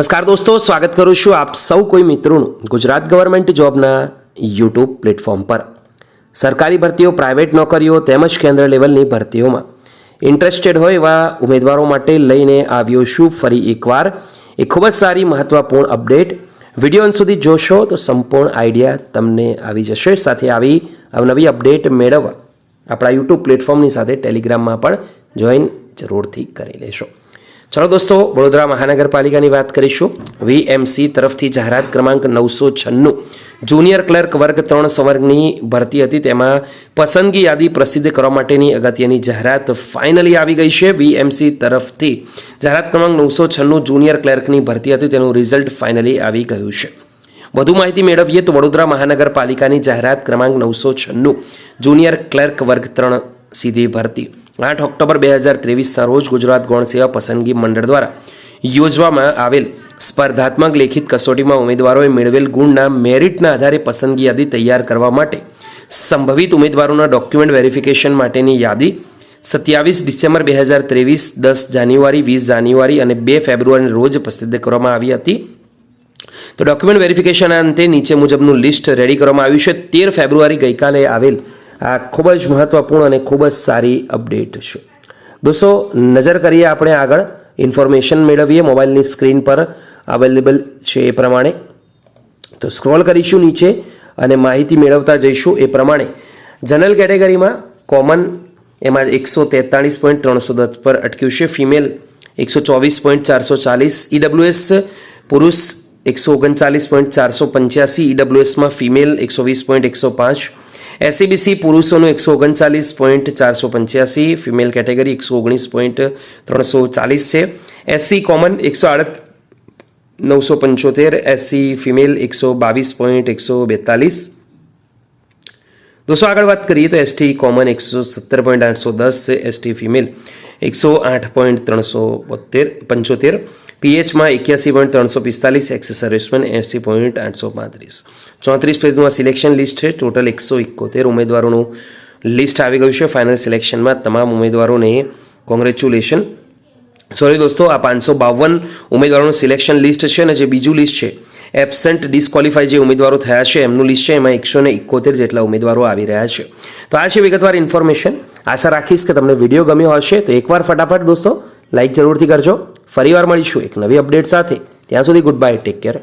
નમસ્કાર દોસ્તો, સ્વાગત કરું છું આપ સૌ કોઈ મિત્રોનું ગુજરાત ગવર્મેન્ટ જોબના યુટ્યુબ પ્લેટફોર્મ પર। સરકારી ભરતીઓ, પ્રાઇવેટ નોકરીઓ તેમજ કેન્દ્ર લેવલની ભરતીઓમાં ઇન્ટરેસ્ટેડ હોય એવા ઉમેદવારો માટે લઈને આવ્યો છું ફરી એકવાર એક ખૂબ જ સારી મહત્વપૂર્ણ અપડેટ। વિડીયો અંત સુધી જોશો તો સંપૂર્ણ આઈડિયા તમને આવી જશે। સાથે આવી અવનવી અપડેટ મેળવવા આપણા યુટ્યુબ પ્લેટફોર્મની સાથે ટેલિગ્રામમાં પણ જોઈન જરૂરથી કરી લેશો। चलो दोस्तों, वडोदरा महानगरपालिका की बात करीशू। वीएमसी तरफ जाहरात क्रमांक 996 जूनियर क्लर्क वर्ग 3 संवर्गनी भरती हती, तेमां पसंदगी यादी प्रसिद्ध करवा माटेनी अगत्यनी जाहरात फाइनली आवी गई है। वीएमसी तरफथी जाहरात क्रमांक 996 जूनियर क्लर्कनी भरती हती, तेनुं रिजल्ट फाइनली आवी गयुं छे। વધુ માહિતી મેળવીએ તો વડોદરા મહાનગરપાલિકાની જાહેરાત ક્રમાંક 996 જુનિયર ક્લર્ક વર્ગ 3 સીધી ભરતી 8 ઓક્ટોબર 2023 રોજ ગુજરાત ગૌણ સેવા પસંદગી મંડળ દ્વારા યોજવામાં આવેલ સ્પર્ધાત્મક લેખિત કસોટીમાં ઉમેદવારોએ મેળવેલ ગુણના મેરિટના આધારે પસંદગી યાદી તૈયાર કરવા માટે સંભવિત ઉમેદવારોના ડોક્યુમેન્ટ વેરિફિકેશન માટેની યાદી 27 ડિસેમ્બર 2023, 10 જાન્યુઆરી, 20 જાન્યુઆરી અને 2 ફેબ્રુઆરી રોજ પ્રસિદ્ધ કરવામાં આવી હતી। તો ડોક્યુમેન્ટ વેરિફિકેશન અંતે નીચે મુજબનું લિસ્ટ રેડી કરવામાં આવ્યું છે। 13 ફેબ્રુઆરી ગઈકાલે આવેલ આ ખૂબ જ મહત્વપૂર્ણ અને ખૂબ જ સારી અપડેટ છે। દોસ્તો, નજર કરીએ આપણે આગળ ઇન્ફોર્મેશન મેળવીએ મોબાઈલની સ્ક્રીન પર અવેલેબલ છે એ પ્રમાણે। તો સ્ક્રોલ કરીશું નીચે અને માહિતી મેળવતા જઈશું એ પ્રમાણે। જનરલ કેટેગરીમાં કોમન એમાં 143.310 પર અટક્યું છે। ફિમેલ 124.440, ઈડબ્લ્યુએસ પુરુષ 139.485, ઈડબ્લ્યુએસમાં ફિમેલ 120.105, એસસીબીસી પુરુષોનું 139.485, ફિમેલ કેટેગરી 119.340 છે। SC common 108.975, SC female 122.142। દોસ્તો આગળ વાત કરીએ તો ST common 117.810, ST female 108.375, પીએચમાં 81.345, x servicemen 80.835। 34 પેજનું આ સિલેક્શન લિસ્ટ છે। ટોટલ 171 ઉમેદવારોનું લિસ્ટ આવી ગયું છે। ફાઇનલ સિલેક્શનમાં તમામ ઉમેદવારોને કોંગ્રેચ્યુલેશન। સોરી દોસ્તો, આ 552 ઉમેદવારોનું સિલેક્શન લિસ્ટ છે અને જે બીજું લિસ્ટ છે એબસેન્ટ ડિસ્ક્વોલિફાઈ જે ઉમેદવારો થયા છે એમનું લિસ્ટ છે, એમાં 171 જેટલા ઉમેદવારો આવી રહ્યા છે। તો આ છે વિગતવાર ઇન્ફોર્મેશન। આશા રાખીશ કે તમને વિડીયો ગમ્યો હશે। તો એકવાર ફટાફટ દોસ્તો લાઇક જરૂરથી કરજો। ફરીવાર મળીશું એક નવી અપડેટ સાથે। ત્યાં સુધી ગુડ બાય, ટેક કેર।